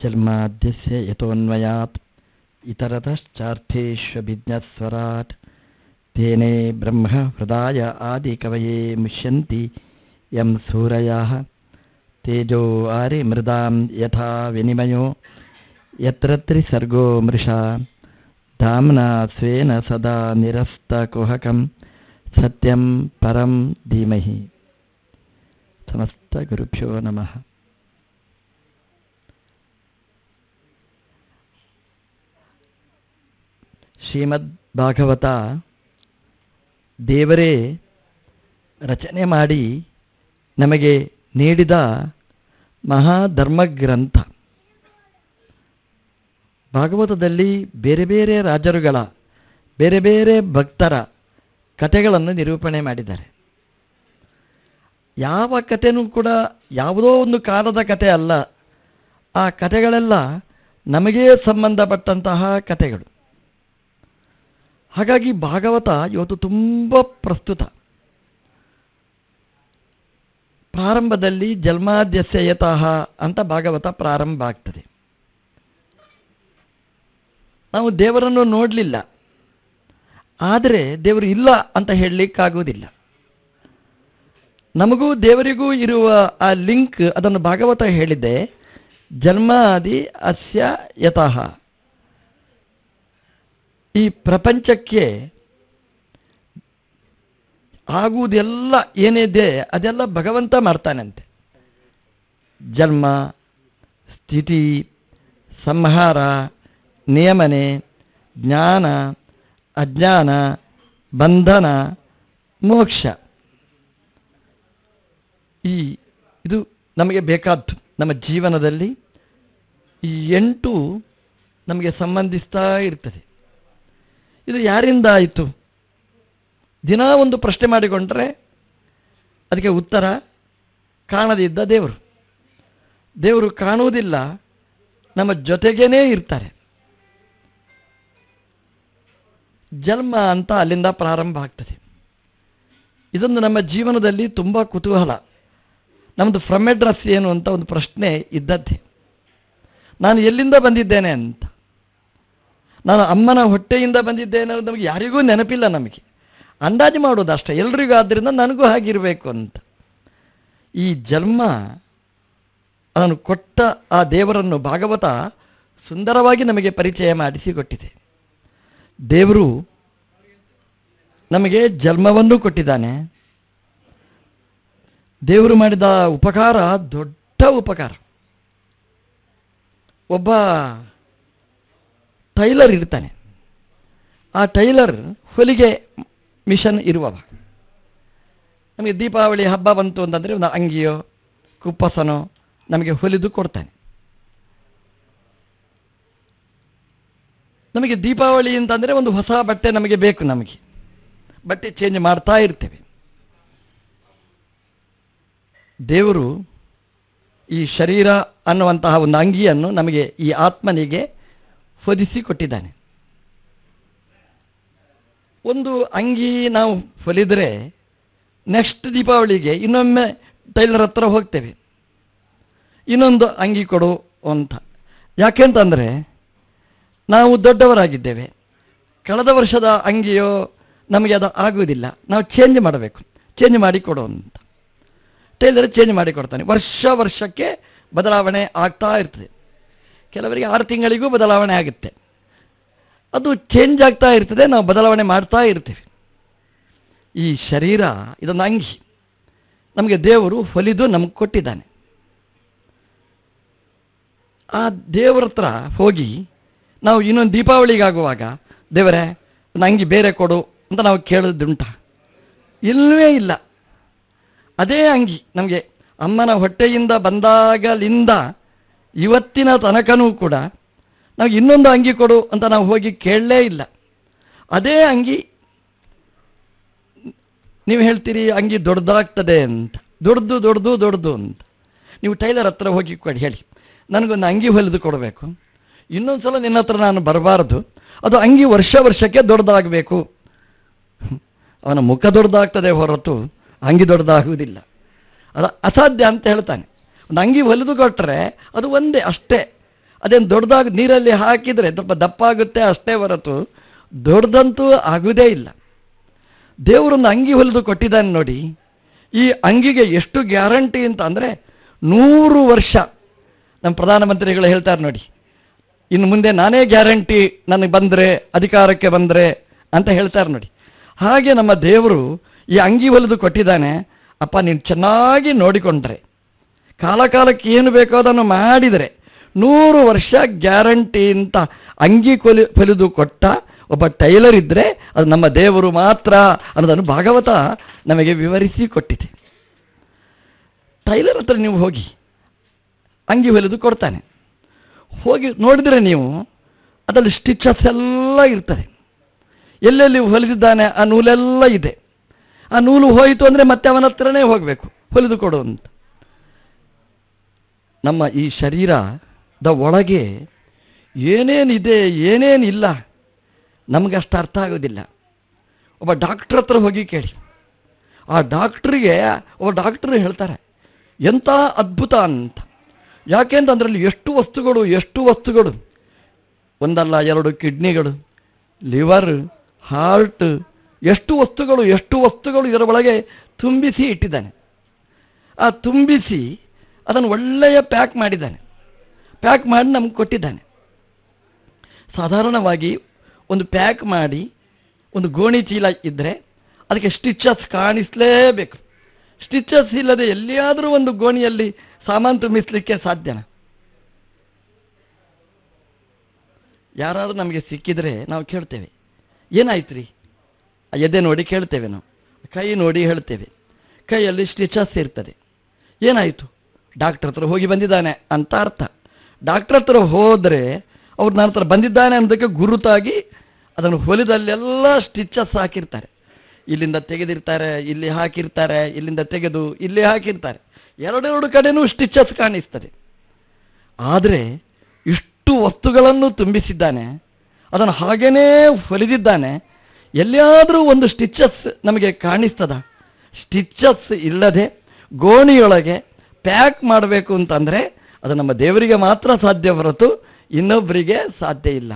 ಜನ್ಮಾದ್ಯಸ್ಯ ಯತೋನ್ಮಯಾತ್ ಇತರತಶ್ಚಾರ್ಥೇಷ್ವಭಿಜ್ಞಸ್ವರಾಟ್ ತೇನೇ ಬ್ರಹ್ಮ ಹೃದಯ ಆದಿ ಕವಯೇ ಮುಷ್ಯಂತಿ ಯಂ ಸೂರಯಃ ತೇಜೋ ಆರಿ ಮೃದಾಂ ಯಥಾ ವಿನಿಮಯೋ ಯತ್ರ ತ್ರಿಸರ್ಗೋ ಮೃಷಾ ಧಾಮ್ನಾ ಸ್ವೇನ ಸದಾ ನಿರಸ್ತಕುಹಕಂ ಸತ್ಯಂ ಪರಂ ಧೀಮಹಿ. ಸಮಸ್ತ ಗುರುಭ್ಯೋ ನಮಃ. ಶ್ರೀಮದ್ ಭಾಗವತ ದೇವರೇ ರಚನೆ ಮಾಡಿ ನಮಗೆ ನೀಡಿದ ಮಹಾಧರ್ಮಗ್ರಂಥ. ಭಾಗವತದಲ್ಲಿ ಬೇರೆ ಬೇರೆ ರಾಜರುಗಳ ಬೇರೆ ಬೇರೆ ಭಕ್ತರ ಕಥೆಗಳನ್ನು ನಿರೂಪಣೆ ಮಾಡಿದ್ದಾರೆ. ಯಾವ ಕಥೆನೂ ಕೂಡ ಯಾವುದೋ ಒಂದು ಕಾಲದ ಕಥೆ ಅಲ್ಲ. ಆ ಕಥೆಗಳೆಲ್ಲ ನಮಗೇ ಸಂಬಂಧಪಟ್ಟಂತಹ ಕಥೆಗಳು. ಹಾಗಾಗಿ ಭಾಗವತ ಇವತ್ತು ತುಂಬ ಪ್ರಸ್ತುತ. ಪ್ರಾರಂಭದಲ್ಲಿ ಜನ್ಮಾದ್ಯಸ್ಯ ಯತಃ ಅಂತ ಭಾಗವತ ಪ್ರಾರಂಭ ಆಗ್ತದೆ. ನಾವು ದೇವರನ್ನು ನೋಡಲಿಲ್ಲ, ಆದರೆ ದೇವರು ಇಲ್ಲ ಅಂತ ಹೇಳಲಿಕ್ಕಾಗುವುದಿಲ್ಲ. ನಮಗೂ ದೇವರಿಗೂ ಇರುವ ಆ ಲಿಂಕ್ ಅದನ್ನು ಭಾಗವತ ಹೇಳಿದೆ. ಜನ್ಮಾದಿ ಅಸ್ಯ ಯತಃ. ಈ ಪ್ರಪಂಚಕ್ಕೆ ಆಗುವುದೆಲ್ಲ ಏನಿದೆ ಅದೆಲ್ಲ ಭಗವಂತ ಮಾಡ್ತಾನಂತೆ. ಜನ್ಮ, ಸ್ಥಿತಿ, ಸಂಹಾರ, ನಿಯಮನೆ, ಜ್ಞಾನ, ಅಜ್ಞಾನ, ಬಂಧನ, ಮೋಕ್ಷ. ಇದು ನಮಗೆ ಬೇಕಾದ್ದು. ನಮ್ಮ ಜೀವನದಲ್ಲಿ ಈ 8 ನಮಗೆ ಸಂಬಂಧಿಸ್ತಾ ಇರ್ತದೆ. ಇದು ಯಾರಿಂದ ಆಯಿತು? ದಿನ ಒಂದು ಪ್ರಶ್ನೆ ಮಾಡಿಕೊಂಡ್ರೆ ಅದಕ್ಕೆ ಉತ್ತರ ಕಾಣದಿದ್ದ ದೇವರು. ದೇವರು ಕಾಣುವುದಿಲ್ಲ, ನಮ್ಮ ಜೊತೆಗೇನೇ ಇರ್ತಾರೆ. ಜನ್ಮ ಅಂತ ಅಲ್ಲಿಂದ ಪ್ರಾರಂಭ ಆಗ್ತದೆ. ಇದೊಂದು ನಮ್ಮ ಜೀವನದಲ್ಲಿ ತುಂಬ ಕುತೂಹಲ. ನಮ್ಮದು ಫ್ರಮ್ ಅಡ್ರೆಸ್ ಏನು ಅಂತ ಒಂದು ಪ್ರಶ್ನೆ ಇದ್ದದ್ದೇ. ನಾನು ಎಲ್ಲಿಂದ ಬಂದಿದ್ದೇನೆ ಅಂತ. ನಾನು ಅಮ್ಮನ ಹೊಟ್ಟೆಯಿಂದ ಬಂದಿದ್ದೇನೆ ಅನ್ನೋದು ನಮಗೆ ಯಾರಿಗೂ ನೆನಪಿಲ್ಲ. ನಮಗೆ ಅಂದಾಜು ಮಾಡೋದು ಅಷ್ಟೇ ಎಲ್ರಿಗೂ. ಆದ್ದರಿಂದ ನನಗೂ ಹಾಗಿರಬೇಕು ಅಂತ. ಈ ಜನ್ಮ ಅವನು ಕೊಟ್ಟ ಆ ದೇವರನ್ನು ಭಾಗವತ ಸುಂದರವಾಗಿ ನಮಗೆ ಪರಿಚಯ ಮಾಡಿಸಿಕೊಟ್ಟಿದೆ. ದೇವರು ನಮಗೆ ಜನ್ಮವನ್ನು ಕೊಟ್ಟಿದ್ದಾನೆ. ದೇವರು ಮಾಡಿದ ಉಪಕಾರ ದೊಡ್ಡ ಉಪಕಾರ. ಒಬ್ಬ ಟೈಲರ್ ಇರ್ತಾನೆ. ಆ ಟೈಲರ್ ಹೊಲಿಗೆ ಮಿಷನ್ ಇರುವವ. ನಮಗೆ ದೀಪಾವಳಿ ಹಬ್ಬ ಬಂತು ಅಂತಂದರೆ ಒಂದು ಅಂಗಿಯೋ ಕುಪ್ಪಸನೋ ನಮಗೆ ಹೊಲಿದು ಕೊಡ್ತಾನೆ. ನಮಗೆ ದೀಪಾವಳಿ ಅಂತಂದರೆ ಒಂದು ಹೊಸ ಬಟ್ಟೆ ನಮಗೆ ಬೇಕು. ನಮಗೆ ಬಟ್ಟೆ ಚೇಂಜ್ ಮಾಡ್ತಾ ಇರ್ತೇವೆ. ದೇವರು ಈ ಶರೀರ ಅನ್ನುವಂತಹ ಒಂದು ಅಂಗಿಯನ್ನು ನಮಗೆ, ಈ ಆತ್ಮನಿಗೆ ಹೊದಿಸಿ ಕೊಟ್ಟಿದ್ದಾನೆ. ಒಂದು ಅಂಗಿ ನಾವು ಹೊಲಿದರೆ ನೆಕ್ಸ್ಟ್ ದೀಪಾವಳಿಗೆ ಇನ್ನೊಮ್ಮೆ ಟೈಲರ್ ಹತ್ರ ಹೋಗ್ತೇವೆ, ಇನ್ನೊಂದು ಅಂಗಿ ಕೊಡು ಅಂತ. ಯಾಕೆಂತಂದರೆ ನಾವು ದೊಡ್ಡವರಾಗಿದ್ದೇವೆ. ಕಳೆದ ವರ್ಷದ ಅಂಗಿಯೋ ನಮಗೆ ಅದು ಆಗುವುದಿಲ್ಲ, ನಾವು ಚೇಂಜ್ ಮಾಡಬೇಕು, ಚೇಂಜ್ ಮಾಡಿ ಕೊಡು ಅಂತ. ಟೈಲರ್ ಚೇಂಜ್ ಮಾಡಿ ಕೊಡ್ತಾನೆ. ವರ್ಷಕ್ಕೆ ಬದಲಾವಣೆ ಆಗ್ತಾ ಇರ್ತದೆ. ಕೆಲವರಿಗೆ 6 ತಿಂಗಳಿಗೂ ಬದಲಾವಣೆ ಆಗುತ್ತೆ. ಅದು ಚೇಂಜ್ ಆಗ್ತಾ ಇರ್ತದೆ, ನಾವು ಬದಲಾವಣೆ ಮಾಡ್ತಾ ಇರ್ತೀವಿ. ಈ ಶರೀರ ಇದೊಂದು ಅಂಗಿ ನಮಗೆ ದೇವರು ಹೊಲಿದು ನಮಗೆ ಕೊಟ್ಟಿದ್ದಾನೆ. ಆ ದೇವರ ಹತ್ರ ಹೋಗಿ ನಾವು ಇನ್ನೊಂದು ದೀಪಾವಳಿಗಾಗುವಾಗ ದೇವರೇ ಒಂದು ಅಂಗಿ ಬೇರೆ ಕೊಡು ಅಂತ ನಾವು ಕೇಳೋದುಂಟ? ಇಲ್ಲವೇ ಇಲ್ಲ. ಅದೇ ಅಂಗಿ ನಮಗೆ ಅಮ್ಮನ ಹೊಟ್ಟೆಯಿಂದ ಬಂದಾಗಲಿಂದ ಇವತ್ತಿನ ತನಕನೂ ಕೂಡ ನಾವು ಇನ್ನೊಂದು ಅಂಗಿ ಕೊಡು ಅಂತ ನಾವು ಹೋಗಿ ಕೇಳಲೇ ಇಲ್ಲ. ಅದೇ ಅಂಗಿ. ನೀವು ಹೇಳ್ತೀರಿ ಅಂಗಿ ದೊಡ್ಡದಾಗ್ತದೆ ಅಂತ. ದೊಡ್ಡದು ಅಂತ. ನೀವು ಟೈಲರ್ ಹತ್ರ ಹೋಗಿ ಕೊಡಿ, ಹೇಳಿ ನನಗೊಂದು ಅಂಗಿ ಹೊಲಿದು ಕೊಡಬೇಕು, ಇನ್ನೊಂದು ಸಲ ನಿನ್ನ ಹತ್ರ ನಾನು ಬರಬಾರ್ದು, ಅದು ಅಂಗಿ ವರ್ಷಕ್ಕೆ ದೊಡ್ಡದಾಗಬೇಕು. ಅವನ ಮುಖ ದೊಡ್ಡದಾಗ್ತದೆ ಹೊರತು ಅಂಗಿ ದೊಡ್ಡದಾಗುವುದಿಲ್ಲ. ಅದು ಅಸಾಧ್ಯ ಅಂತ ಹೇಳ್ತಾನೆ. ಒಂದು ಅಂಗಿ ಹೊಲಿದು ಕೊಟ್ಟರೆ ಅದು ಒಂದೇ ಅಷ್ಟೇ. ಅದೇನು ದೊಡ್ಡದಾಗಿ ನೀರಲ್ಲಿ ಹಾಕಿದರೆ ಸ್ವಲ್ಪ ದಪ್ಪ ಆಗುತ್ತೆ ಅಷ್ಟೇ ಹೊರತು ದೊಡ್ಡದಂತೂ ಆಗುವುದೇ ಇಲ್ಲ. ದೇವರೊಂದು ಅಂಗಿ ಹೊಲಿದು ಕೊಟ್ಟಿದ್ದಾನೆ ನೋಡಿ. ಈ ಅಂಗಿಗೆ ಎಷ್ಟು ಗ್ಯಾರಂಟಿ ಅಂತ ಅಂದರೆ 100 ವರ್ಷ. ನಮ್ಮ ಪ್ರಧಾನಮಂತ್ರಿಗಳು ಹೇಳ್ತಾರೆ ನೋಡಿ, ಇನ್ನು ಮುಂದೆ ನಾನೇ ಗ್ಯಾರಂಟಿ ನನಗೆ ಬಂದರೆ, ಅಧಿಕಾರಕ್ಕೆ ಬಂದರೆ ಅಂತ ಹೇಳ್ತಾರೆ ನೋಡಿ. ಹಾಗೆ ನಮ್ಮ ದೇವರು ಈ ಅಂಗಿ ಹೊಲಿದು ಕೊಟ್ಟಿದ್ದಾನೆ. ಅಪ್ಪ ನೀನು ಚೆನ್ನಾಗಿ ನೋಡಿಕೊಂಡ್ರೆ, ಕಾಲಕ್ಕೆ ಏನು ಬೇಕೋ ಅದನ್ನು ಮಾಡಿದರೆ 100 ವರ್ಷ ಗ್ಯಾರಂಟಿ ಅಂತ ಅಂಗಿ ಹೊಲಿದು ಕೊಟ್ಟ ಒಬ್ಬ ಟೈಲರ್ ಇದ್ದರೆ ಅದು ನಮ್ಮ ದೇವರು ಮಾತ್ರ ಅನ್ನೋದನ್ನು ಭಾಗವತ ನಮಗೆ ವಿವರಿಸಿ ಕೊಟ್ಟಿದೆ. ಟೈಲರ್ ಹತ್ರ ನೀವು ಹೋಗಿ ಅಂಗಿ ಹೊಲಿದು ಕೊಡ್ತಾನೆ. ಹೋಗಿ ನೋಡಿದರೆ ನೀವು ಅದರಲ್ಲಿ ಸ್ಟಿಚಸ್ ಎಲ್ಲ ಇರ್ತದೆ. ಎಲ್ಲೆಲ್ಲಿ ಹೊಲಿದಿದ್ದಾನೆ ಆ ನೂಲೆಲ್ಲ ಇದೆ. ಆ ನೂಲು ಹೋಯಿತು ಅಂದರೆ ಮತ್ತೆ ಅವನ ಹತ್ರನೇ ಹೋಗಬೇಕು ಹೊಲಿದು ಕೊಡು ಅಂತ. ನಮ್ಮ ಈ ಶರೀರದ ಒಳಗೆ ಏನೇನಿದೆ ಏನೇನಿಲ್ಲ ನಮಗೆ ಅಷ್ಟು ಅರ್ಥ ಆಗೋದಿಲ್ಲ. ಒಬ್ಬ ಡಾಕ್ಟ್ರ್ ಹತ್ರ ಹೋಗಿ ಕೇಳಿ. ಆ ಡಾಕ್ಟ್ರಿಗೆ ಒಬ್ಬ ಡಾಕ್ಟ್ರು ಹೇಳ್ತಾರೆ ಎಂಥ ಅದ್ಭುತ ಅಂತ. ಯಾಕೆಂತ ಅದರಲ್ಲಿ ಎಷ್ಟು ವಸ್ತುಗಳು, ಒಂದಲ್ಲ ಎರಡು ಕಿಡ್ನಿಗಳು, ಲಿವರ್, ಹಾರ್ಟ್, ಎಷ್ಟು ವಸ್ತುಗಳು ಇದರ ಒಳಗೆ ತುಂಬಿಸಿ ಇಟ್ಟಿದ್ದಾನೆ. ಆ ತುಂಬಿಸಿ ಅದನ್ನು ಒಳ್ಳೆಯ ಪ್ಯಾಕ್ ಮಾಡಿದ್ದಾನೆ. ಪ್ಯಾಕ್ ಮಾಡಿ ನಮ್ಗೆ ಕೊಟ್ಟಿದ್ದಾನೆ. ಸಾಧಾರಣವಾಗಿ ಒಂದು ಪ್ಯಾಕ್ ಮಾಡಿ ಒಂದು ಗೋಣಿ ಚೀಲ ಇದ್ದರೆ ಅದಕ್ಕೆ ಸ್ಟಿಚಸ್ ಕಾಣಿಸಲೇಬೇಕು. ಸ್ಟಿಚಸ್ ಇಲ್ಲದೆ ಎಲ್ಲಿಯಾದರೂ ಒಂದು ಗೋಣಿಯಲ್ಲಿ ಸಾಮಾನು ತುಂಬಿಸಲಿಕ್ಕೆ ಸಾಧ್ಯನಾ? ಯಾರಾದರೂ ನಮಗೆ ಸಿಕ್ಕಿದರೆ ನಾವು ಕೇಳ್ತೇವೆ, ಏನಾಯ್ತು ರೀ? ಎದೆ ನೋಡಿ ಕೇಳ್ತೇವೆ, ನಾವು ಕೈ ನೋಡಿ ಹೇಳ್ತೇವೆ. ಕೈಯಲ್ಲಿ ಸ್ಟಿಚಸ್ ಇರ್ತದೆ. ಏನಾಯಿತು? ಡಾಕ್ಟ್ರ್ ಹತ್ರ ಹೋಗಿ ಬಂದಿದ್ದಾನೆ ಅಂತ ಅರ್ಥ. ಡಾಕ್ಟ್ರ್ ಹತ್ರ ಹೋದರೆ ಅವ್ರು ನನ್ನ ಹತ್ರ ಬಂದಿದ್ದಾನೆ ಅನ್ನೋದಕ್ಕೆ ಗುರುತಾಗಿ ಅದನ್ನು ಹೊಲಿದಲ್ಲೆಲ್ಲ ಸ್ಟಿಚಸ್ ಹಾಕಿರ್ತಾರೆ. ಇಲ್ಲಿಂದ ತೆಗೆದಿರ್ತಾರೆ, ಇಲ್ಲಿ ಹಾಕಿರ್ತಾರೆ, ಇಲ್ಲಿಂದ ತೆಗೆದು ಇಲ್ಲಿ ಹಾಕಿರ್ತಾರೆ. ಎರಡೆರಡು ಕಡೆನೂ ಸ್ಟಿಚಸ್ ಕಾಣಿಸ್ತದೆ. ಆದರೆ ಇಷ್ಟು ವಸ್ತುಗಳನ್ನು ತುಂಬಿಸಿದ್ದಾನೆ, ಅದನ್ನು ಹಾಗೇನೇ ಹೊಲಿದಿದ್ದಾನೆ. ಎಲ್ಲಿಯಾದರೂ ಒಂದು ಸ್ಟಿಚಸ್ ನಮಗೆ ಕಾಣಿಸ್ತದ? ಸ್ಟಿಚಸ್ ಇಲ್ಲದೆ ಗೋಣಿಯೊಳಗೆ ಪ್ಯಾಕ್ ಮಾಡಬೇಕು ಅಂತಂದರೆ ಅದು ನಮ್ಮ ದೇವರಿಗೆ ಮಾತ್ರ ಸಾಧ್ಯ ಹೊರತು ಇನ್ನೊಬ್ಬರಿಗೆ ಸಾಧ್ಯ ಇಲ್ಲ.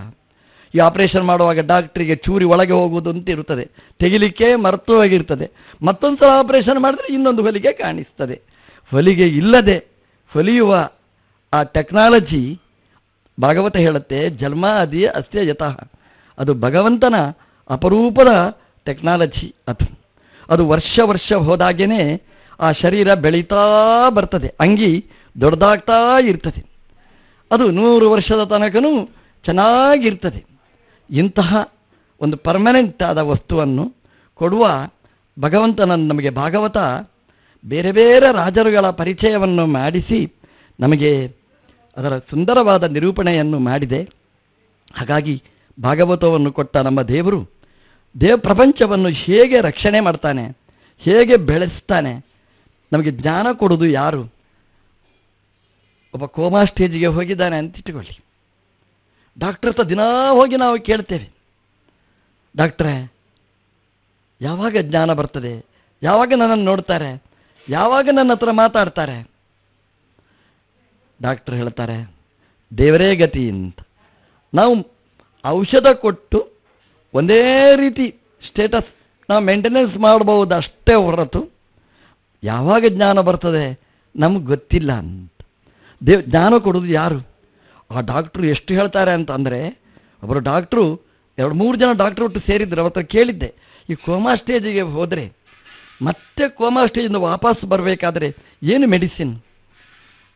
ಈ ಆಪರೇಷನ್ ಮಾಡುವಾಗ ಡಾಕ್ಟ್ರಿಗೆ ಚೂರಿ ಒಳಗೆ ಹೋಗುವುದು ಅಂತ ಇರುತ್ತದೆ, ತೆಗಿಲಿಕ್ಕೆ ಮರೆತು ಹೋಗಿರ್ತದೆ. ಮತ್ತೊಂದು ಸಲ ಆಪರೇಷನ್ ಮಾಡಿದ್ರೆ ಇನ್ನೊಂದು ಹೊಲಿಗೆ ಕಾಣಿಸ್ತದೆ. ಹೊಲಿಗೆ ಇಲ್ಲದೆ ಹೊಲಿಯುವ ಆ ಟೆಕ್ನಾಲಜಿ ಭಾಗವತ ಹೇಳುತ್ತೆ, ಜನ್ಮ ಅದಿ ಅಸ್ಯ ಯತಃ. ಅದು ಭಗವಂತನ ಅಪರೂಪದ ಟೆಕ್ನಾಲಜಿ. ಅದು ವರ್ಷ ಹೋದಾಗೇನೆ ಆ ಶರೀರ ಬೆಳೀತಾ ಬರ್ತದೆ, ಅಂಗಿ ದೊಡ್ಡದಾಗ್ತಾ ಇರ್ತದೆ. ಅದು 100 ವರ್ಷದ ತನಕನೂ ಚೆನ್ನಾಗಿರ್ತದೆ. ಇಂತಹ ಒಂದು ಪರ್ಮನೆಂಟ್ ಆದ ವಸ್ತುವನ್ನು ಕೊಡುವ ಭಗವಂತನನ್ನು ನಮಗೆ ಭಾಗವತ ಬೇರೆ ಬೇರೆ ರಾಜರುಗಳ ಪರಿಚಯವನ್ನು ಮಾಡಿಸಿ ನಮಗೆ ಅದರ ಸುಂದರವಾದ ನಿರೂಪಣೆಯನ್ನು ಮಾಡಿದೆ. ಹಾಗಾಗಿ ಭಾಗವತವನ್ನು ಕೊಟ್ಟ ನಮ್ಮ ದೇವರು ಪ್ರಪಂಚವನ್ನು ಹೇಗೆ ರಕ್ಷಣೆ ಮಾಡ್ತಾನೆ, ಹೇಗೆ ಬೆಳೆಸ್ತಾನೆ, ನಮಗೆ ಜ್ಞಾನ ಕೊಡೋದು ಯಾರು? ಒಬ್ಬ ಕೋಮಾ ಸ್ಟೇಜಿಗೆ ಹೋಗಿದ್ದಾನೆ ಅಂತ ಇಟ್ಟುಕೊಳ್ಳಿ. ಡಾಕ್ಟ್ರ್ ಹತ್ರ ದಿನಾ ಹೋಗಿ ನಾವು ಕೇಳ್ತೇವೆ, ಡಾಕ್ಟ್ರೇ ಯಾವಾಗ ಜ್ಞಾನ ಬರ್ತದೆ, ಯಾವಾಗ ನನ್ನನ್ನು ನೋಡ್ತಾರೆ, ಯಾವಾಗ ನನ್ನ ಹತ್ರ ಮಾತಾಡ್ತಾರೆ? ಡಾಕ್ಟ್ರ್ ಹೇಳ್ತಾರೆ ದೇವರೇ ಗತಿ ಅಂತ. ನಾವು ಔಷಧ ಕೊಟ್ಟು ಒಂದೇ ರೀತಿ ಸ್ಟೇಟಸ್ ನಾವು ಮೇಂಟೆನೆನ್ಸ್ ಮಾಡಬಹುದು ಅಷ್ಟೇ ಹೊರತು ಯಾವಾಗ ಜ್ಞಾನ ಬರ್ತದೆ ನಮಗೆ ಗೊತ್ತಿಲ್ಲ ಅಂತ. ಜ್ಞಾನ ಕೊಡೋದು ಯಾರು? ಆ ಡಾಕ್ಟ್ರು ಎಷ್ಟು ಹೇಳ್ತಾರೆ ಅಂತ ಅಂದರೆ, ಒಬ್ಬರು ಡಾಕ್ಟ್ರು 2-3 ಜನ ಡಾಕ್ಟ್ರು ಒಟ್ಟು ಸೇರಿದ್ರು. ಅವತ್ತು ಕೇಳಿದ್ದೆ, ಈ ಕೋಮಾ ಸ್ಟೇಜಿಗೆ ಹೋದರೆ ಮತ್ತೆ ಕೋಮಾ ಸ್ಟೇಜಿಂದ ವಾಪಸ್ ಬರಬೇಕಾದ್ರೆ ಏನು ಮೆಡಿಸಿನ್?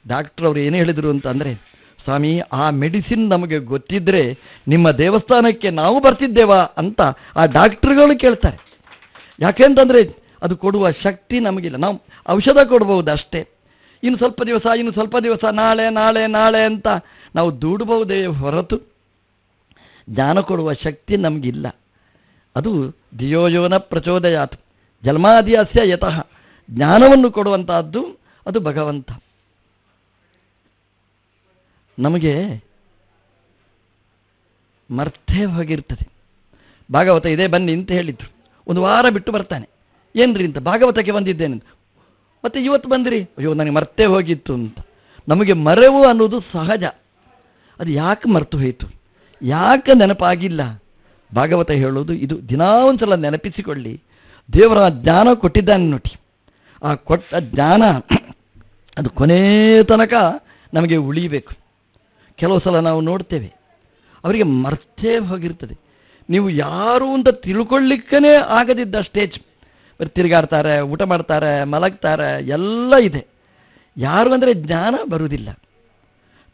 ಡಾಕ್ಟ್ರು ಅವರು ಏನು ಹೇಳಿದರು ಅಂತಂದರೆ, ಸ್ವಾಮಿ ಆ ಮೆಡಿಸಿನ್ ನಮಗೆ ಗೊತ್ತಿದ್ದರೆ ನಿಮ್ಮ ದೇವಸ್ಥಾನಕ್ಕೆ ನಾವು ಬರ್ತಿದ್ದೇವಾ ಅಂತ ಆ ಡಾಕ್ಟ್ರುಗಳು ಕೇಳ್ತಾರೆ. ಯಾಕೆಂತಂದರೆ ಅದು ಕೊಡುವ ಶಕ್ತಿ ನಮಗಿಲ್ಲ. ನಾವು ಔಷಧ ಕೊಡ್ಬೋದು ಅಷ್ಟೇ. ಇನ್ನು ಸ್ವಲ್ಪ ದಿವಸ ನಾಳೆ ಅಂತ ನಾವು ದೂಡಬಹುದೇ ಹೊರತು ಜ್ಞಾನ ಕೊಡುವ ಶಕ್ತಿ ನಮಗಿಲ್ಲ. ಅದು ಧಿಯೋಯೋನ ಪ್ರಚೋದಯಾತ್ ಜನ್ಮಾದಿಯಸ್ಯ ಯತಃ. ಜ್ಞಾನವನ್ನು ಕೊಡುವಂತಹದ್ದು ಅದು ಭಗವಂತ. ನಮಗೆ ಮರ್ತೇ ಹೋಗಿರ್ತದೆ. ಭಾಗವತ ಇದೆ ಬನ್ನಿ ಅಂತ ಹೇಳಿದ್ರು, 1 ವಾರ ಬಿಟ್ಟು ಬರ್ತಾನೆ. ಏನ್ರಿ ಅಂತ, ಭಾಗವತಕ್ಕೆ ಬಂದಿದ್ದೇನೆ, ಮತ್ತೆ ಇವತ್ತು ಬಂದಿರಿ, ಅಯ್ಯೋ ನನಗೆ ಮರ್ತೇ ಹೋಗಿತ್ತು ಅಂತ. ನಮಗೆ ಮರೆವು ಅನ್ನೋದು ಸಹಜ. ಅದು ಯಾಕೆ ಮರೆತು ಹೋಯಿತು, ಯಾಕೆ ನೆನಪಾಗಿಲ್ಲ? ಭಾಗವತ ಹೇಳೋದು ಇದು, ದಿನಾ ಒಂದ್ಸಲ ನೆನಪಿಸಿಕೊಳ್ಳಿ. ದೇವರ ಜ್ಞಾನ ಕೊಟ್ಟಿದ್ದಾನೆ ನೋಡಿ, ಆ ಕೊಟ್ಟ ಜ್ಞಾನ ಅದು ಕೊನೇ ತನಕ ನಮಗೆ ಉಳಿಬೇಕು. ಕೆಲವು ಸಲ ನಾವು ನೋಡ್ತೇವೆ ಅವರಿಗೆ ಮರ್ತೇ ಹೋಗಿರ್ತದೆ. ನೀವು ಯಾರು ಅಂತ ತಿಳ್ಕೊಳ್ಳಿಕ್ಕೇ ಆಗದಿದ್ದ ಸ್ಟೇಜ್, ಬರೀ ತಿರುಗಾಡ್ತಾರೆ, ಊಟ ಮಾಡ್ತಾರೆ, ಮಲಗ್ತಾರೆ, ಎಲ್ಲ ಇದೆ. ಯಾರು ಅಂದರೆ ಜ್ಞಾನ ಬರುವುದಿಲ್ಲ.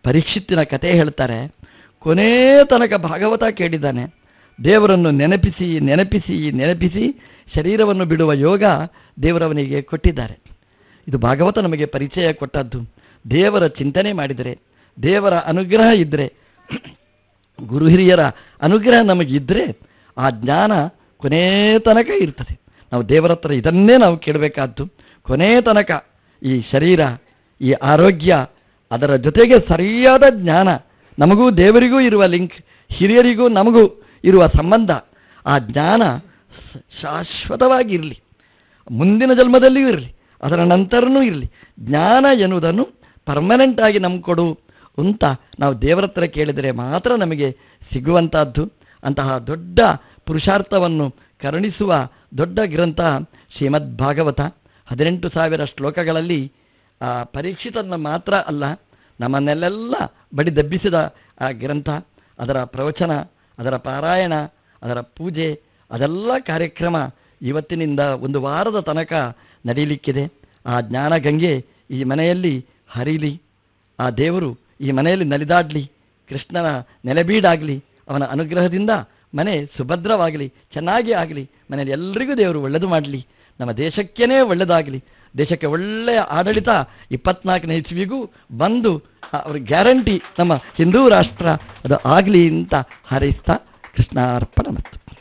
ಪರೀಕ್ಷಿತ್ತಿನ ಕತೆ ಹೇಳ್ತಾರೆ, ಕೊನೇ ತನಕ ಭಾಗವತ ಕೇಳಿದ್ದಾನೆ, ದೇವರನ್ನು ನೆನಪಿಸಿ ನೆನಪಿಸಿ ನೆನಪಿಸಿ ಶರೀರವನ್ನು ಬಿಡುವ ಯೋಗ ದೇವರವನಿಗೆ ಕೊಟ್ಟಿದ್ದಾರೆ. ಇದು ಭಾಗವತ ನಮಗೆ ಪರಿಚಯ ಕೊಟ್ಟದ್ದು. ದೇವರ ಚಿಂತನೆ ಮಾಡಿದರೆ, ದೇವರ ಅನುಗ್ರಹ ಇದ್ದರೆ, ಗುರು ಹಿರಿಯರ ಅನುಗ್ರಹ ನಮಗಿದ್ದರೆ ಆ ಜ್ಞಾನ ಕೊನೇ ತನಕ ಇರ್ತದೆ. ನಾವು ದೇವರ ಹತ್ರ ಇದನ್ನೇ ನಾವು ಕೇಳಬೇಕಾದ್ದು. ಕೊನೇ ತನಕ ಈ ಶರೀರ, ಈ ಆರೋಗ್ಯ, ಅದರ ಜೊತೆಗೆ ಸರಿಯಾದ ಜ್ಞಾನ, ನಮಗೂ ದೇವರಿಗೂ ಇರುವ ಲಿಂಕ್, ಹಿರಿಯರಿಗೂ ನಮಗೂ ಇರುವ ಸಂಬಂಧ, ಆ ಜ್ಞಾನ ಶಾಶ್ವತವಾಗಿರಲಿ, ಮುಂದಿನ ಜನ್ಮದಲ್ಲಿಯೂ ಇರಲಿ, ಅದರ ನಂತರನೂ ಇರಲಿ. ಜ್ಞಾನ ಎನ್ನುವುದನ್ನು ಪರ್ಮನೆಂಟ್ ಆಗಿ ನಮ್ಗೆ ಕೊಡು ಅಂತ ನಾವು ದೇವರ ಹತ್ರ ಕೇಳಿದರೆ ಮಾತ್ರ ನಮಗೆ ಸಿಗುವಂತಹದ್ದು. ಅಂತಹ ದೊಡ್ಡ ಪುರುಷಾರ್ಥವನ್ನು ಕರುಣಿಸುವ ದೊಡ್ಡ ಗ್ರಂಥ ಶ್ರೀಮದ್ ಭಾಗವತ. 18,000 ಶ್ಲೋಕಗಳಲ್ಲಿ ಪರೀಕ್ಷಿತನ ಮಾತ್ರ ಅಲ್ಲ, ನಮ್ಮನ್ನೆಲ್ಲ ಬಡಿದೆಬ್ಬಿಸಿದ ಆ ಗ್ರಂಥ, ಅದರ ಪ್ರವಚನ, ಅದರ ಪಾರಾಯಣ, ಅದರ ಪೂಜೆ, ಅದೆಲ್ಲ ಕಾರ್ಯಕ್ರಮ ಇವತ್ತಿನಿಂದ ಒಂದು ವಾರದ ತನಕ ನಡೀಲಿಕ್ಕಿದೆ. ಆ ಜ್ಞಾನ ಗಂಗೆ ಈ ಮನೆಯಲ್ಲಿ ಹರಿಲಿ, ಆ ದೇವರು ಈ ಮನೆಯಲ್ಲಿ ನಲಿದಾಡಲಿ, ಕೃಷ್ಣನ ನೆಲೆಬೀಡಾಗಲಿ, ಅವನ ಅನುಗ್ರಹದಿಂದ ಮನೆ ಸುಭದ್ರವಾಗಲಿ, ಚೆನ್ನಾಗಿ ಆಗಲಿ, ಮನೆಯಲ್ಲಿ ಎಲ್ಲರಿಗೂ ದೇವರು ಒಳ್ಳೆಯದು ಮಾಡಲಿ, ನಮ್ಮ ದೇಶಕ್ಕೇ ಒಳ್ಳೆಯದಾಗಲಿ, ದೇಶಕ್ಕೆ ಒಳ್ಳೆಯ ಆಡಳಿತ 24ನೇ ಇಸ್ವಿಗೂ ಬಂದು ಅವ್ರ ಗ್ಯಾರಂಟಿ ನಮ್ಮ ಹಿಂದೂ ರಾಷ್ಟ್ರ ಅದು ಆಗಲಿ ಅಂತ ಹಾರೈಸ್ತಾ ಕೃಷ್ಣಾರ್ಪಣ ಮತ್ತು